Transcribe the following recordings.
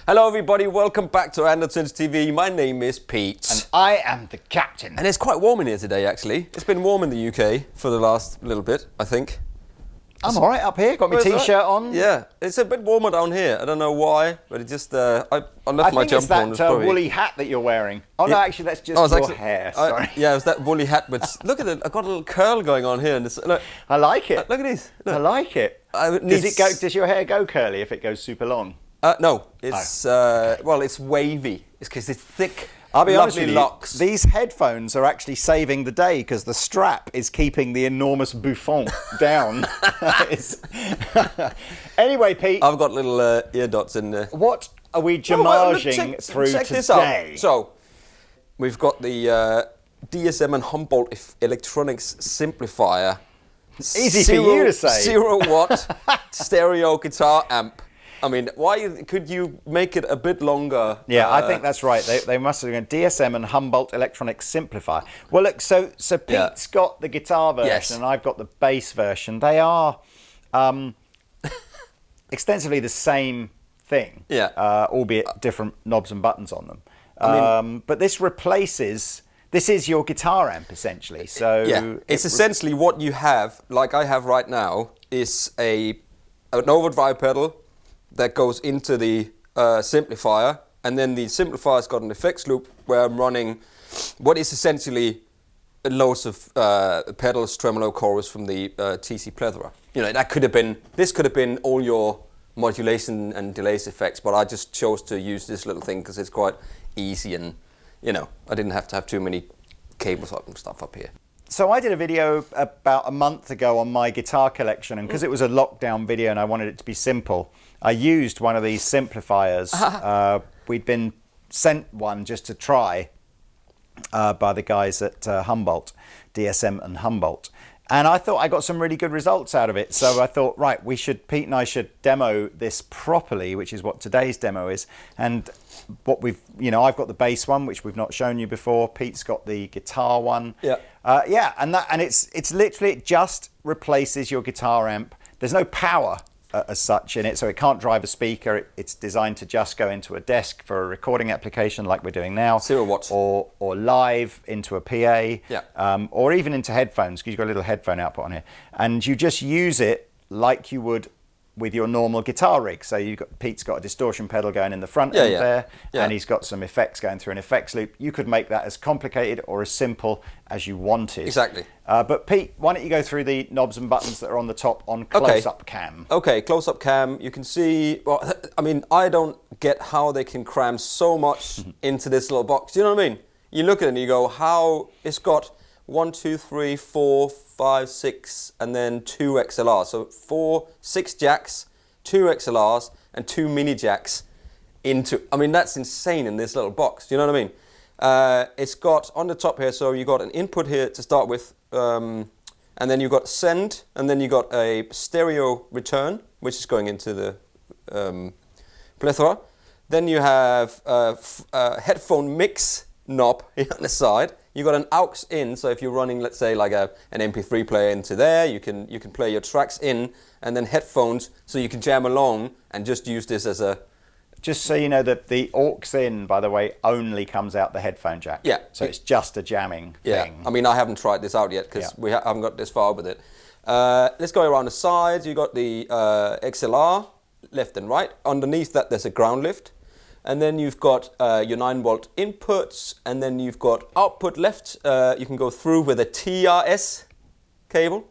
Hello everybody, welcome back to Andertons TV. My name is Pete. And I am the captain. And it's quite warm in here today actually. It's been warm in the UK for the last little bit, I think. I'm alright up here, got my t-shirt on. Yeah, it's a bit warmer down here. I don't know why, but it just, I left my jumper on. I think it's that woolly hat that you're wearing. Oh no, actually that's just your hair, sorry. Yeah, it was that woolly hat, but look at it, I've got a little curl going on here. And this, look, I like it. Look at this. Look. I like it. Does your hair go curly if it goes super long? No, it's well, it's wavy. It's because it's thick. I'll be honest with you, locks. These headphones are actually saving the day because the strap is keeping the enormous bouffant down. Anyway, Pete. I've got little ear dots in there. What are we jamaging through check today? This out. So, we've got the DSM Humboldt Electronics Simplifier. Easy for you to say. 0-watt stereo guitar amp. I mean, why could you make it a bit longer? Yeah, I think that's right. They must have gone DSM and Humboldt Electronic Simplifier. Well, look, so Pete's got the guitar version and I've got the bass version. They are extensively the same thing, albeit different knobs and buttons on them. But this replaces... This is your guitar amp, essentially. So yeah, it's essentially what you have, like I have right now, is an overdrive pedal that goes into the simplifier, and then the simplifier's got an effects loop where I'm running what is essentially loads of pedals, tremolo, chorus from the TC plethora. You know, this could have been all your modulation and delays effects, but I just chose to use this little thing because it's quite easy and, you know, I didn't have to have too many cables up and stuff up here. So I did a video about a month ago on my guitar collection, and because it was a lockdown video and I wanted it to be simple, I used one of these simplifiers. We'd been sent one just to try by the guys at Humboldt, DSM and Humboldt. And I thought I got some really good results out of it. So I thought, right, Pete and I should demo this properly, which is what today's demo is. And what I've got the bass one, which we've not shown you before. Pete's got the guitar one. Yeah. And it's literally, it just replaces your guitar amp. There's no power as such in it, so it can't drive a speaker. It's designed to just go into a desk for a recording application like we're doing now. 0 watts. Or live into a PA. Yeah. Or even into headphones, because you've got a little headphone output on here. And you just use it like you would with your normal guitar rig. So Pete's got a distortion pedal going in the front end there, and he's got some effects going through an effects loop. You could make that as complicated or as simple as you wanted. Exactly. But Pete, why don't you go through the knobs and buttons that are on the top on close-up cam? Okay, close-up cam. You can see, well, I mean, I don't get how they can cram so much into this little box. You know what I mean? You look at it and you go, how it's got 1, 2, 3, 4, 5, 6, and then 2 XLRs. So 6 jacks, 2 XLRs, and 2 mini jacks into. I mean, that's insane in this little box. Do you know what I mean? It's got on the top here. So you got an input here to start with, and then you got send, and then you got a stereo return, which is going into the plethora. Then you have a headphone mix knob here on the side. You got an aux in, so if you're running, let's say, like an MP3 player into there, you can play your tracks in, and then headphones, so you can jam along and just use this as a... Just so you know that the aux in, by the way, only comes out the headphone jack. Yeah. So it's just a jamming thing. I mean, I haven't tried this out yet because we haven't got this far with it. Let's go around the sides. You got the XLR, left and right. Underneath that, there's a ground lift. And then you've got your 9-volt inputs, and then you've got output left. You can go through with a TRS cable.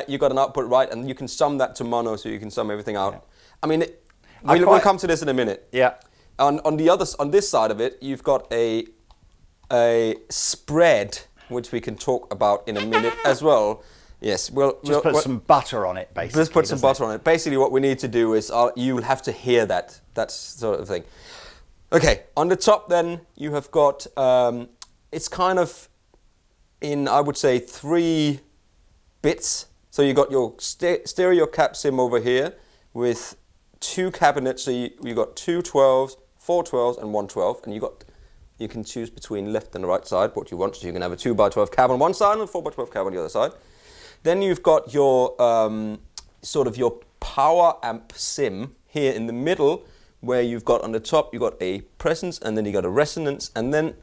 You've got an output right, and you can sum that to mono, so you can sum everything out. Yeah. I mean, we'll come to this in a minute. Yeah. On this side of it, you've got a spread, which we can talk about in a minute as well. Yes, we'll put some butter on it, basically. Just put some butter on it. Basically, what we need to do is you'll have to hear that sort of thing. Okay, on the top then you have got it's kind of in, I would say, 3 bits. So you got your stereo cap sim over here with 2 cabinets. So you got 2 12s, 4 12s, and 1 12, and you can choose between left and the right side what you want. So you can have a 2x12 cab on one side and a 4x12 cab on the other side. Then you've got your sort of your power amp sim here in the middle, where you've got on the top, you've got a presence, and then you got a resonance, and then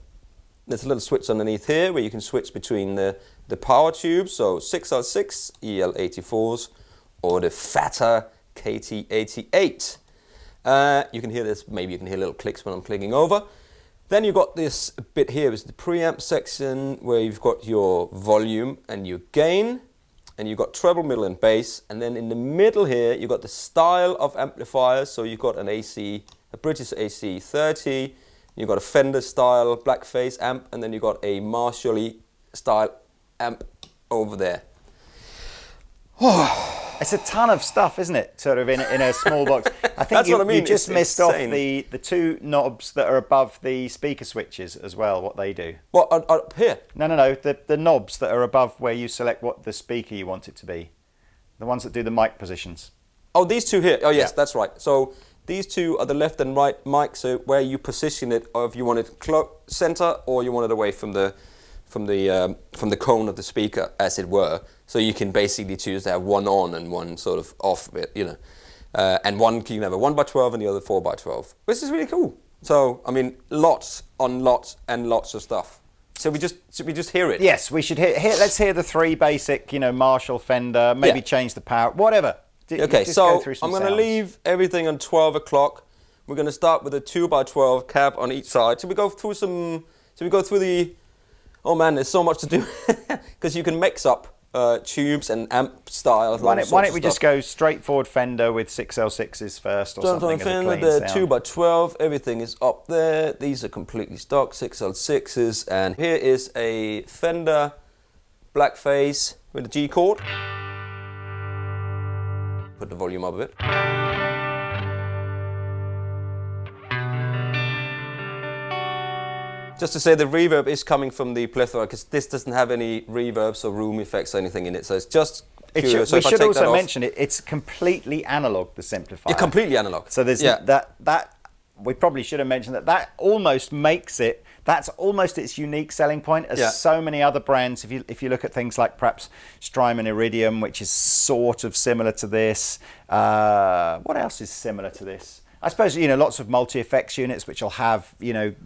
there's a little switch underneath here where you can switch between the power tubes, so 6L6, EL84s, or the fatter KT88. You can hear this, maybe you can hear little clicks when I'm clicking over. Then you've got this bit here, is the preamp section, where you've got your volume and your gain. And you've got treble, middle, and bass. And then in the middle here, you've got the style of amplifiers. So you've got a British AC 30. You've got a Fender style blackface amp. And then you've got a Marshall style amp over there. It's a ton of stuff, isn't it? Sort of in a small box. I think That's what I mean. You just missed off insane. the 2 knobs that are above the speaker switches as well, what they do. What, up here? No. The knobs that are above where you select what the speaker you want it to be. The ones that do the mic positions. Oh, these 2 here. Oh, yes, Yeah. that's right. So these 2 are the left and right mics, so where you position it, or if you want it center or you want it away from the cone of the speaker, as it were. So you can basically choose to have one on and one sort of off bit, you know. And one you can have a 1x12 and the other 4x12. This is really cool. So I mean, lots on lots and lots of stuff. So should we just hear it? Yes, we should hear. Let's hear the 3 basic, Marshall, Fender, maybe change the power, whatever. Okay, just so go through some I'm going to sounds. leave everything on 12 o'clock. We're going to start with a 2x12 cab on each side. Should we go through the? Oh man, there's so much to do because you can mix up tubes and amp styles. Why don't we just go straight forward Fender with 6L6s first or something as a Fender, clean the sound. 2x12, everything is up there. These are completely stock 6L6s, and here is a Fender blackface with a G chord. Put the volume up a bit. Just to say, the reverb is coming from the plethora because this doesn't have any reverbs or room effects or anything in it, so it's just pure. We should also mention it's completely analog, the simplifier. Yeah, completely analog. So there's that. We probably should have mentioned that almost makes it. That's almost its unique selling point, as so many other brands. If you look at things like perhaps Strymon Iridium, which is sort of similar to this. What else is similar to this? I suppose, lots of multi-effects units which will have,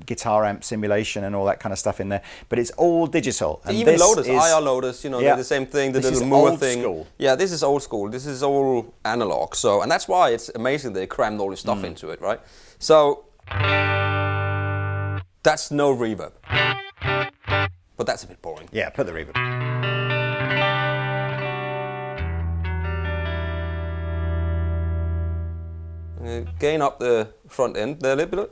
guitar amp simulation and all that kind of stuff in there. But it's all digital. And even Lotus, IR Lotus, they're the same thing. The little Moore thing. School. Yeah, this is old school. This is all analog. So, and that's why it's amazing they crammed all this stuff into it, right? So, that's no reverb. But that's a bit boring. Yeah, put the reverb. Gain up the front end there a little bit.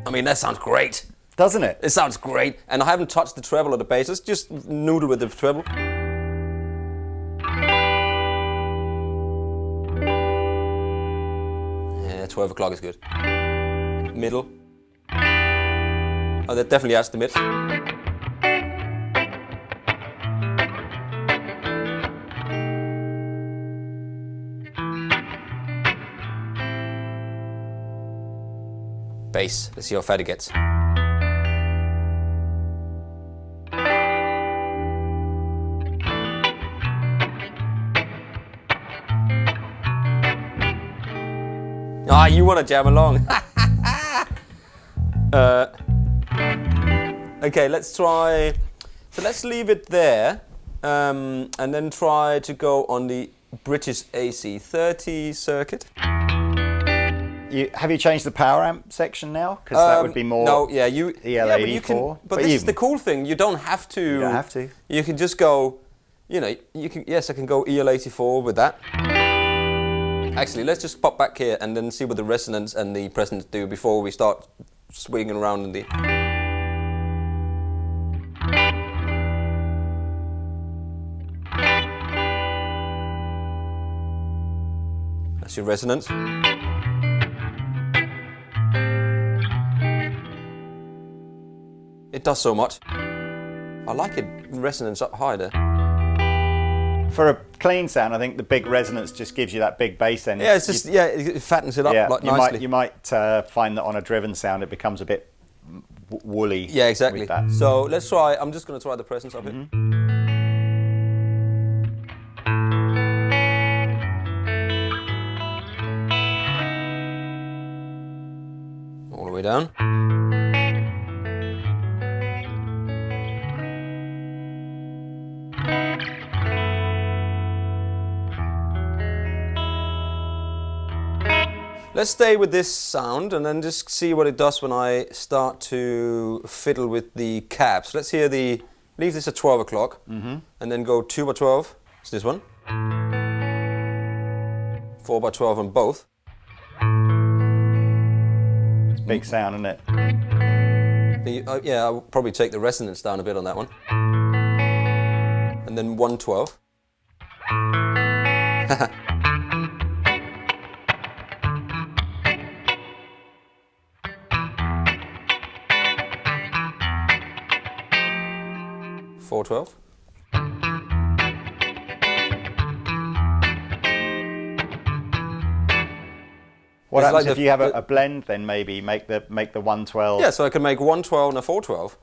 I mean, that sounds great. Doesn't it? It sounds great. And I haven't touched the treble or the bass. Let's just noodle with the treble. 12 o'clock is good. Middle. Oh, that definitely adds the mid. Bass. Let's see how fat it gets. Ah, you want to jam along. Okay, let's try. So let's leave it there, and then try to go on the British AC30 circuit. Have you changed the power amp section now? Because that would be more. No, yeah, you. EL84. Yeah, but you can. But this is the cool thing. You don't have to. You don't have to. You can just go. You know, you can. Yes, I can go EL84 with that. Actually, let's just pop back here and then see what the resonance and the presence do before we start swinging around in the. That's your resonance. It does so much. I like it resonance up high there. For a clean sound, I think the big resonance just gives you that big bass end. Yeah, it's just it fattens it up like nicely. You might find that on a driven sound it becomes a bit woolly. Yeah, exactly. With that. So let's try. I'm just going to try the presence of it. All the way down. Let's stay with this sound and then just see what it does when I start to fiddle with the cabs. Let's hear the, leave this at 12 o'clock and then go 2 by 12, it's this one. 4 by 12 on both. It's big sound, isn't it? Yeah, I'll probably take the resonance down a bit on that one. And then 112. Four 12. What happens if you have a blend? Then maybe make the 112. Yeah, so I can make 112 and a 412.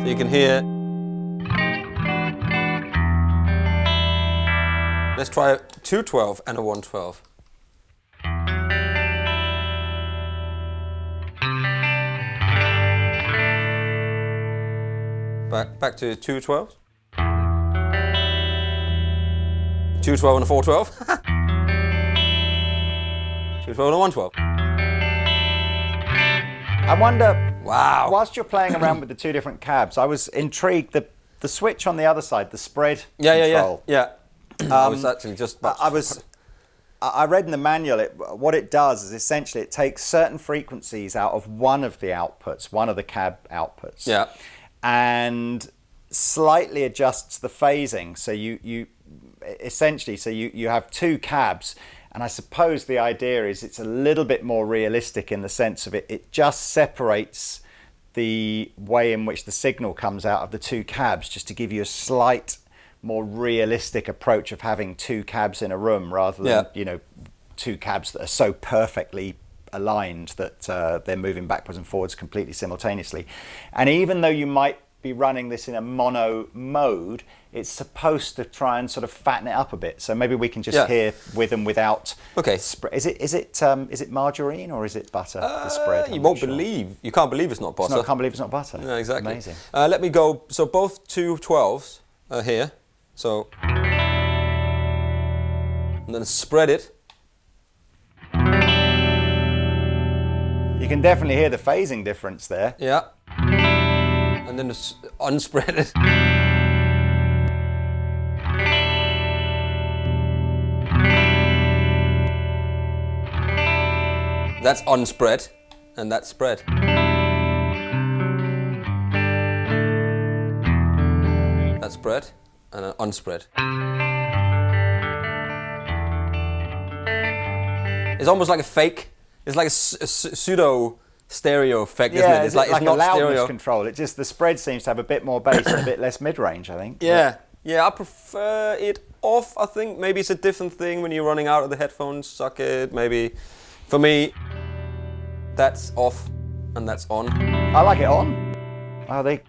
So you can hear. Let's try a 212 and a 112. Back to 212. 212 and a 412. 212 and a 112. I wonder. Wow. Whilst you're playing around with the two different cabs, I was intrigued. The switch on the other side, the spread control. Yeah. I was actually just. I read in the manual what it does is essentially it takes certain frequencies out of one of the outputs, one of the cab outputs. Yeah. And slightly adjusts the phasing. So you essentially you have two cabs, and I suppose the idea is it's a little bit more realistic in the sense of it just separates the way in which the signal comes out of the two cabs, just to give you a slight more realistic approach of having two cabs in a room rather than two cabs that are so perfectly aligned that they're moving backwards and forwards completely simultaneously. And even though you might be running this in a mono mode, it's supposed to try and sort of fatten it up a bit. So maybe we can just hear with and without. Okay. Is it margarine or is it butter? The spread. You can't believe it's not butter. I can't believe it's not butter. Yeah, exactly. Amazing. Let me go. So both 212s are here. So and then spread it. You can definitely hear the phasing difference there. Yeah. And then unspread it. That's unspread, and that's spread. That's spread, and unspread. It's almost like a fake. It's like a pseudo stereo effect, isn't it? It's like it's a not loudness stereo. control. It just, the spread seems to have a bit more bass and a bit less mid-range, I think. Yeah, I prefer it off, I think. Maybe it's a different thing when you're running out of the headphone socket, maybe. For me, that's off and that's on. I like it on. Oh, they...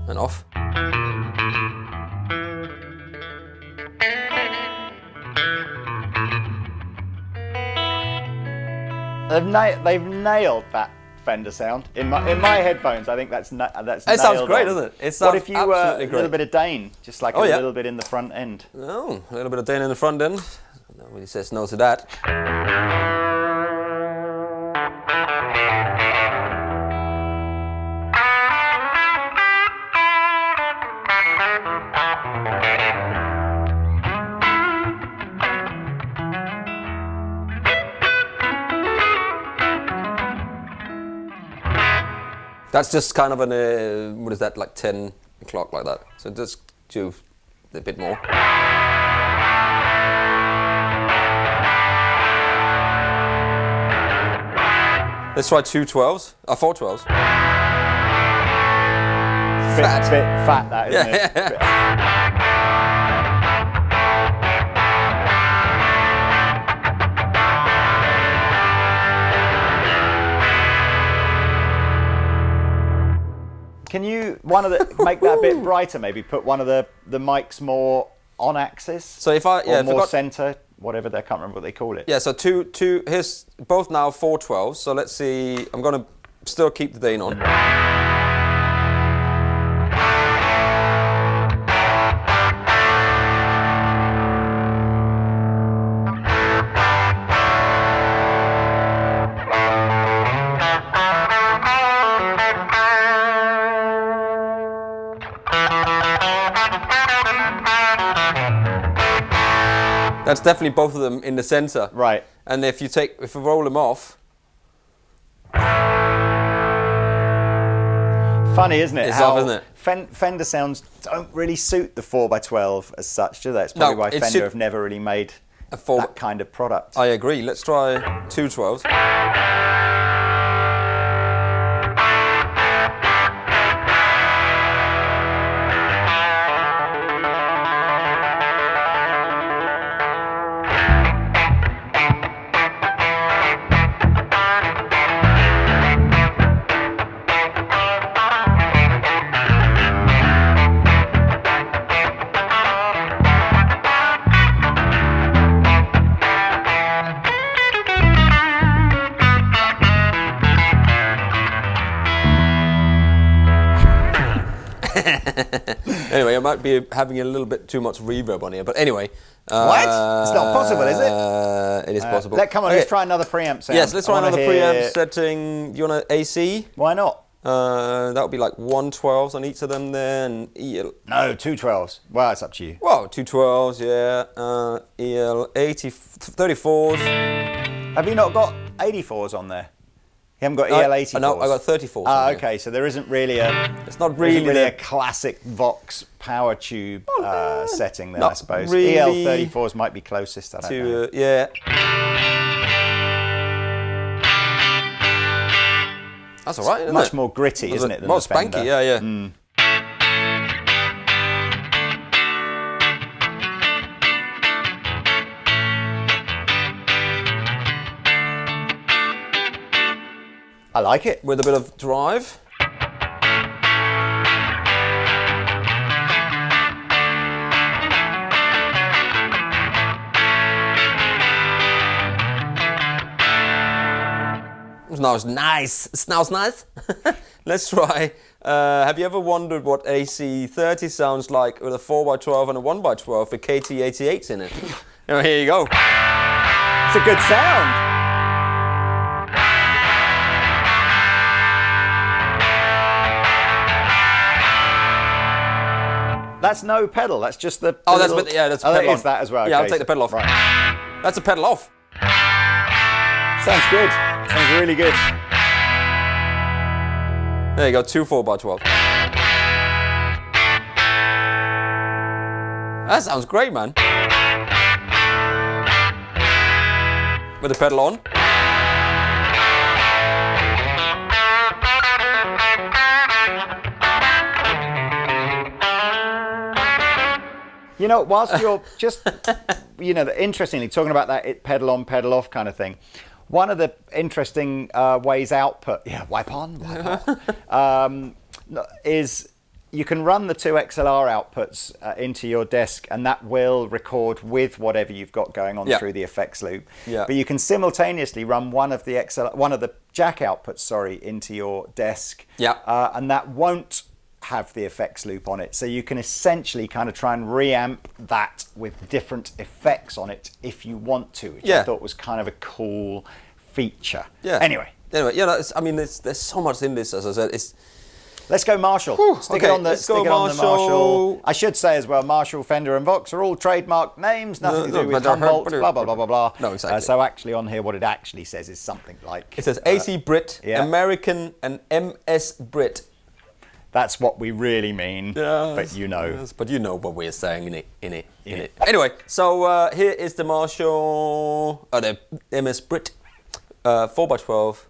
And off. They've nailed that Fender sound. In my headphones, I think that's It nailed sounds great, on. doesn't it? It sounds What if you absolutely a great. little bit of Dane, just like a little bit in the front end? Oh, a little bit of Dane in the front end. Nobody says no to that. That's just kind of an, what is that, like 10 o'clock like that. So just do a bit more. Let's try 2 12s, 4 12s. Bit fat, that, isn't it? Can you make that a bit brighter? Maybe put one of the mics more on axis. So if I or more center, whatever I can't remember what they call it. Yeah. So two. Here's both now 4 12s. So let's see. I'm gonna still keep the Dane on. That's definitely both of them in the center. Right. And if you roll them off. Funny, isn't it? It's how off, isn't it? Fender sounds don't really suit the 4x12 as such, do they? It's probably why Fender have never really made that kind of product. I agree. Let's try 2 12s. Anyway, I might be having a little bit too much reverb on here, but anyway. What? It's not possible, is it? It is possible. Come on, let's try another preamp sound. Yes, let's try another preamp setting. Do you want an AC? Why not? That would be like 1 12s on each of them there, and EL. No, 2 12s. Well, it's up to you. Well, 2 12s, yeah. EL 34s. Have you not got 84s on there? You haven't got EL 84s? No, I got 34s. Ah, okay, so there isn't really it's not really a classic Vox power tube setting there, I suppose. Really EL 34s might be closest, I don't know. Yeah. That's all right, isn't Much it? more gritty, isn't it, than more the Fender? spanky, yeah. I like it. With a bit of drive. It smells nice. It smells nice. Let's try. Have you ever wondered what AC30 sounds like with a 4x12 and a 1x12 with KT88s in it? Here you go. It's a good sound. That's no pedal. That's just the. Oh, that's pedal. That is that as well. Yeah, okay, I'll take the pedal off. Right. That's a pedal off. Sounds good. Sounds really good. There you go. 2 4x12. That sounds great, man. With the pedal on. You know, whilst you're just, you know, interestingly talking about that pedal on, pedal off kind of thing, one of the interesting ways output, wipe on, is you can run the two XLR outputs into your desk, and that will record with whatever you've got going on through the effects loop. Yeah. But you can simultaneously run one of the jack outputs, into your desk, and that won't have the effects loop on it. So you can essentially kind of try and reamp that with different effects on it if you want to, which I thought was kind of a cool feature. Yeah. Anyway, there's so much in this, as I said. Let's go Marshall. Stick it on the Marshall. I should say as well, Marshall, Fender and Vox are all trademark names, nothing to do with Humboldt, blah, blah, blah, blah, blah. No, exactly. So actually on here, what it actually says is something like... It says AC Brit, American and MS Brit. That's what we really mean, but you know. Yes, but you know what we're saying in it. Anyway, so here is the Marshall, the MS Brit, 4x12,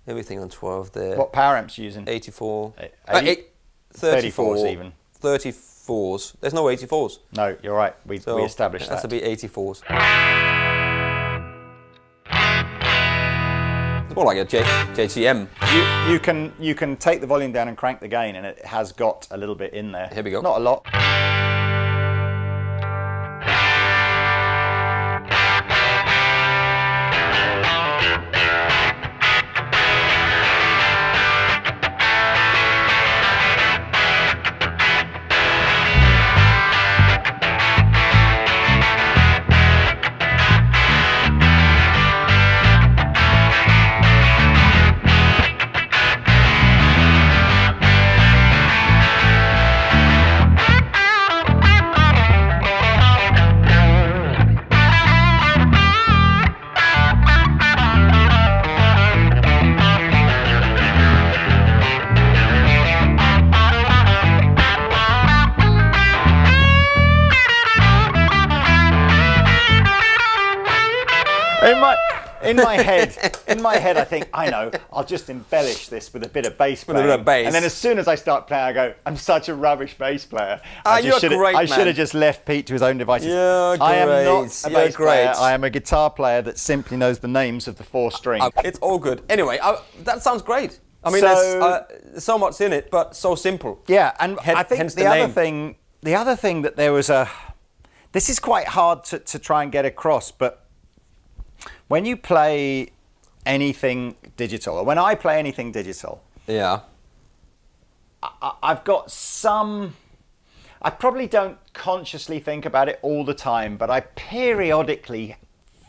everything on 12 there. What power amp's using? 84. 34s even. 34s. There's no 84s. No, you're right. We established that. It has to be 84s. More like a JCM. You can take the volume down and crank the gain, and it has got a little bit in there. Here we go. Not a lot. In my head, I think, I know, I'll just embellish this with a bit of bass playing. With a bit of bass. And then as soon as I start playing, I go, I'm such a rubbish bass player. You're great, I should have just left Pete to his own devices. You're I am great. not a bass player. I am a guitar player that simply knows the names of the 4 strings. It's all good. Anyway, that sounds great. I mean, there's so much in it, but so simple. Yeah, and I think the other thing that there was this is quite hard to try and get across, but when you play anything digital, or when I play anything digital, I've got I probably don't consciously think about it all the time, but I periodically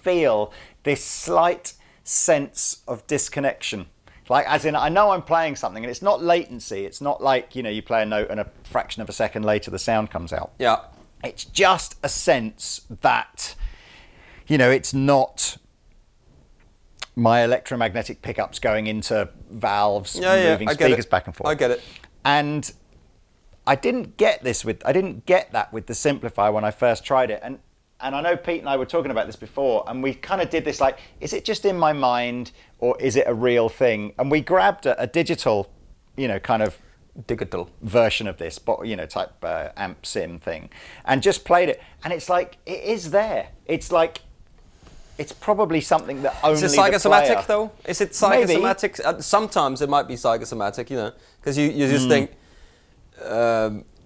feel this slight sense of disconnection. Like, as in, I know I'm playing something, and it's not latency. It's not like, you play a note and a fraction of a second later the sound comes out. Yeah. It's just a sense that, it's not my electromagnetic pickups going into valves, moving speakers back and forth. I get it. And I didn't get that with the Simplifier when I first tried it. And I know Pete and I were talking about this before, and we kind of did this like, is it just in my mind or is it a real thing? And we grabbed a digital, kind of digital version of this, but type amp sim thing, and just played it. And it's like, it is there. It's like, it's probably something that only Is it psychosomatic, the player... though? Is it psychosomatic? Sometimes it might be psychosomatic, because you just think,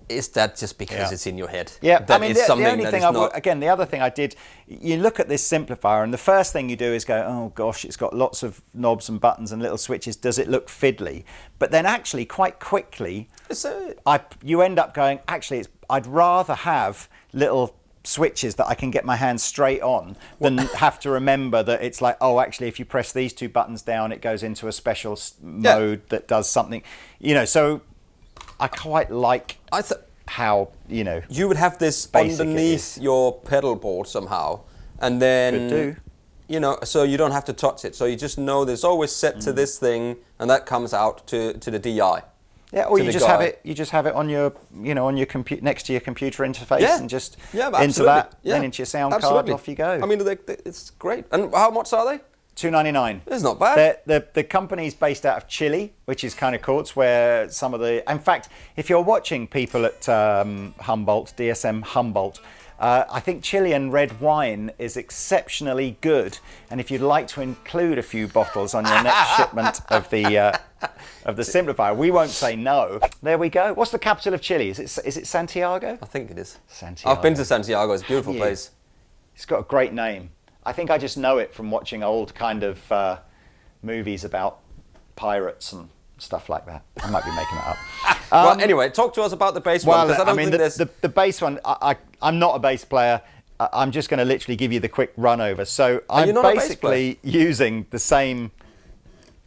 is that just because it's in your head? Yeah, that the only thing the other thing I did, you look at this Simplifier, and the first thing you do is go, oh gosh, it's got lots of knobs and buttons and little switches. Does it look fiddly? But then actually, quite quickly, you end up going, actually, I'd rather have little switches that I can get my hands straight on than have to remember that it's like, oh, actually, if you press these 2 buttons down, it goes into a special mode that does something. So I quite like how, you would have this underneath your pedal board somehow, and then so you don't have to touch it. So you just know that it's always set to this thing, and that comes out to the DI. Yeah, or you just have it. You just have it on your, on your next to your computer interface, and just into that, then into your sound card, and off you go. I mean, it's great. And how much are they? $2.99. It's not bad. The company's based out of Chile, which is kind of cool. It's where some of the... In fact, if you're watching people at Humboldt, DSM Humboldt, I think Chilean red wine is exceptionally good. And if you'd like to include a few bottles on your next shipment of the Simplifier, we won't say no. There we go. What's the capital of Chile? Is it Santiago? I think it is. Santiago. I've been to Santiago. It's a beautiful place. It's got a great name. I think I just know it from watching old kind of movies about pirates and stuff like that. I might be making that up. Well, anyway, talk to us about the bass one. Well, I mean, the bass one, I'm not a bass player. I'm just going to literally give you the quick run over. So I'm basically using the same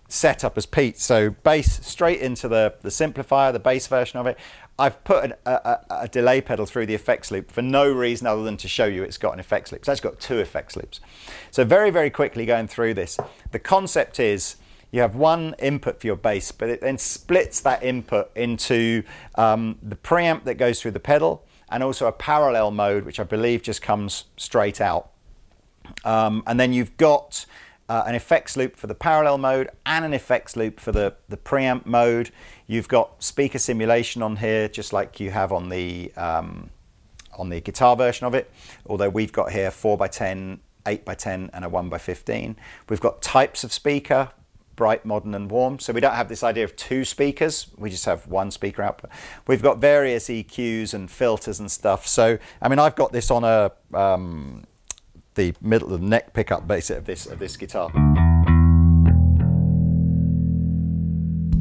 setup as Pete. So bass straight into the Simplifier, the bass version of it. I've put a delay pedal through the effects loop for no reason other than to show you it's got an effects loop. It's actually got 2 effects loops. So very, very quickly going through this. The concept is you have one input for your bass, but it then splits that input into the preamp that goes through the pedal and also a parallel mode, which I believe just comes straight out. And then you've got an effects loop for the parallel mode and an effects loop for the preamp mode. You've got speaker simulation on here, just like you have on the guitar version of it. Although we've got here 4x10, 8x10, and a 1x15. We've got types of speaker, bright, modern, and warm. So we don't have this idea of 2 speakers. We just have 1 speaker output. We've got various EQs and filters and stuff. So I mean, I've got this on the middle of the neck pickup bass of this guitar.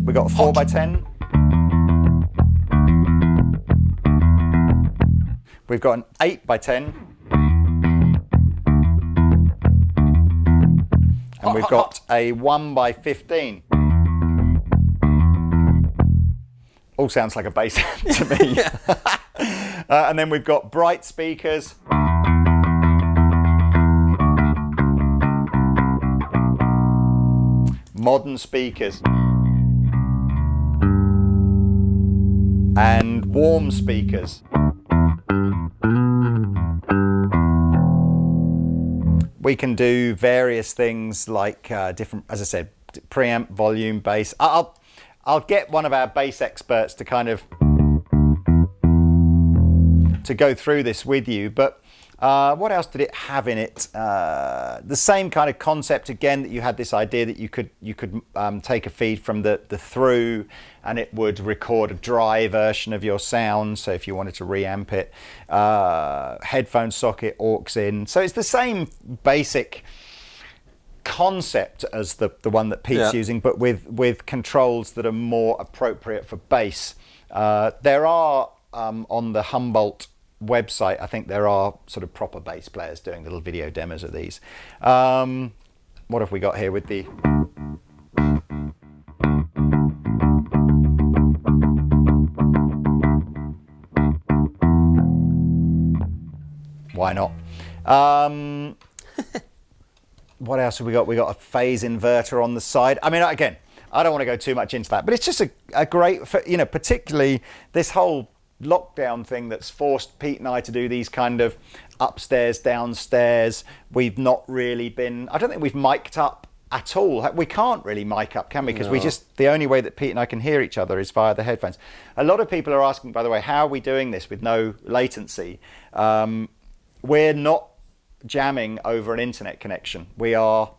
We got a 4x10. We've got an 8x10. And we've got a 1x15. All sounds like a bass to me. And then we've got bright speakers. Modern speakers and warm speakers. We can do various things like different, as I said, preamp, volume, bass. I'll get one of our bass experts to kind of to go through this with you, but what else did it have in it? The same kind of concept again, that you had this idea that you could take a feed from the through and it would record a dry version of your sound. So if you wanted to reamp it, headphone socket, aux in. So it's the same basic concept as the one that Pete's using, but with controls that are more appropriate for bass. There are on the Humboldt website, I think there are sort of proper bass players doing little video demos of these. What have we got here with the... Why not? What else have we got? We got a phase inverter on the side. I mean, again, I don't want to go too much into that, but it's just a great, particularly this whole lockdown thing that's forced Pete and I to do these kind of upstairs, downstairs. We've not really been, I don't think we've mic'd up at all. We can't really mic up, can we? Because the only way that Pete and I can hear each other is via the headphones. A lot of people are asking, by the way, how are we doing this with no latency? We're not jamming over an internet connection. We are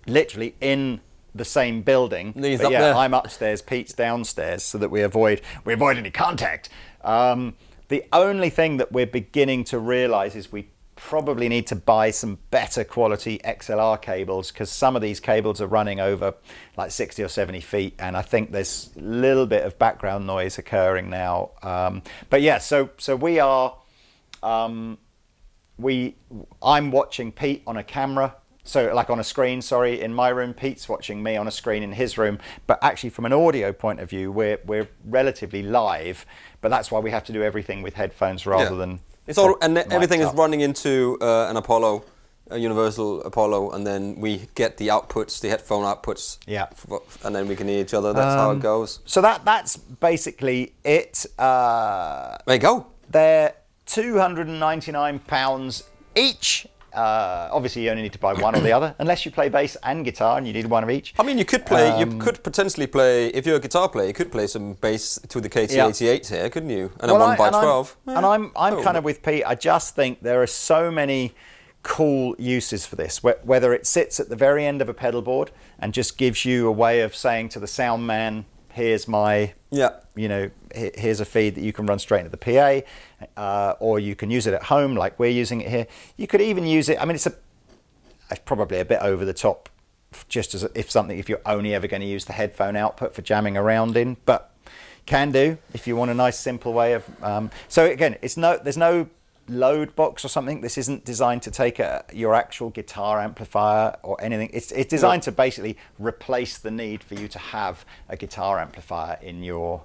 literally in the same building. But yeah, I'm upstairs, Pete's downstairs, so that we avoid any contact. The only thing that we're beginning to realize is we probably need to buy some better quality XLR cables, because some of these cables are running over like 60 or 70 feet, and I think there's a little bit of background noise occurring now. But yeah, so we are I'm watching Pete on a camera, so like on a screen, sorry, in my room. Pete's watching me on a screen in his room. But actually, from an audio point of view, we're relatively live. But that's why we have to do everything with headphones rather than. It's all, and everything is running into an Apollo a universal Apollo, and then we get the outputs, the headphone outputs. Yeah. And then we can hear each other. That's how it goes. So that's basically it. There you go. They're £299 each. Obviously, you only need to buy one or the other, unless you play bass and guitar, and you need one of each. I mean, you could play. You could potentially play. If you're a guitar player, you could play some bass to the KT88s here, couldn't you? And a 1x12. And I'm kind of with Pete. I just think there are so many cool uses for this. Whether it sits at the very end of a pedal board and just gives you a way of saying to the sound man, "Here's my." You know, here's a feed that you can run straight into the PA, or you can use it at home like we're using it here. You could even use it. I mean, it's probably a bit over the top, just as if you're only ever going to use the headphone output for jamming around in, but can do if you want a nice simple way of. So again, there's no load box or something. This isn't designed to take your actual guitar amplifier or anything. It's designed to basically replace the need for you to have a guitar amplifier in your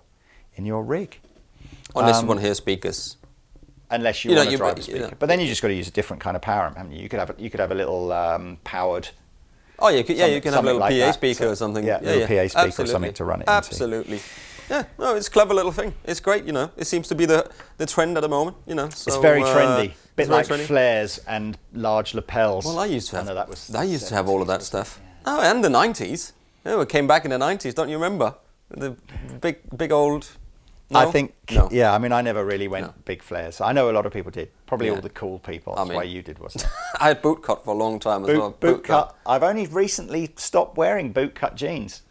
rig. Unless you want to hear speakers. Unless you want to drive a speaker. But then you just got to use a different kind of power amp, haven't you? You could have a little powered. Oh, you can have a little like PA speaker or something. Yeah, a little PA speaker or something to run it into. Absolutely. Yeah, no, it's a clever little thing. It's great, you know. It seems to be the trend at the moment, you know. So, it's very trendy. Bit like trendy. Flares and large lapels. Well, I used to have. I used to have 70s, all of that stuff. Oh, and the 90s. Oh, it came back in the 90s. Don't you remember the big old? No? I think. No. Yeah, I mean, I never really went big flares. I know a lot of people did. Probably all the cool people. That's why you did, wasn't it? I had boot cut for a long time as well. Boot cut. I've only recently stopped wearing boot cut jeans.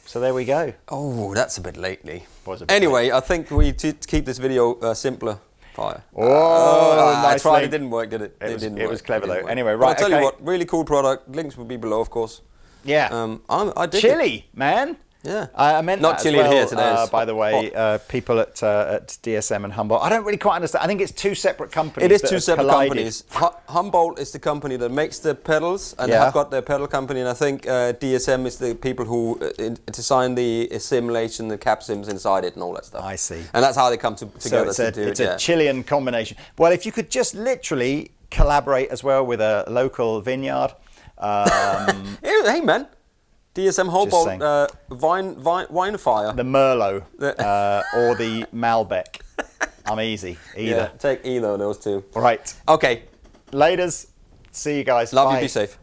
So there we go. Oh, that's a bit lately. Anyway, I think we keep this video simpler. Fire. I tried. It didn't work, did it? It was clever though. Anyway, right. I'll tell you what. Really cool product. Links will be below, of course. Yeah. I dig Chili, man. Yeah. I meant not that chilly as well, here today. By the way, people at DSM and Humboldt. I don't really quite understand. I think it's two separate companies. It is two separate companies. Humboldt is the company that makes the pedals, and they have got their pedal company. And I think DSM is the people who design the simulation, the cap sims inside it, and all that stuff. I see. And that's how they come together to do it. It's a Chilean combination. Well, if you could just literally collaborate as well with a local vineyard. Hey, man. DSM Humboldt wine fire. The Merlot or the Malbec. I'm easy. Either. Yeah, take either of those two. Right. Okay. Laters. See you guys. Love Bye. you. Be safe.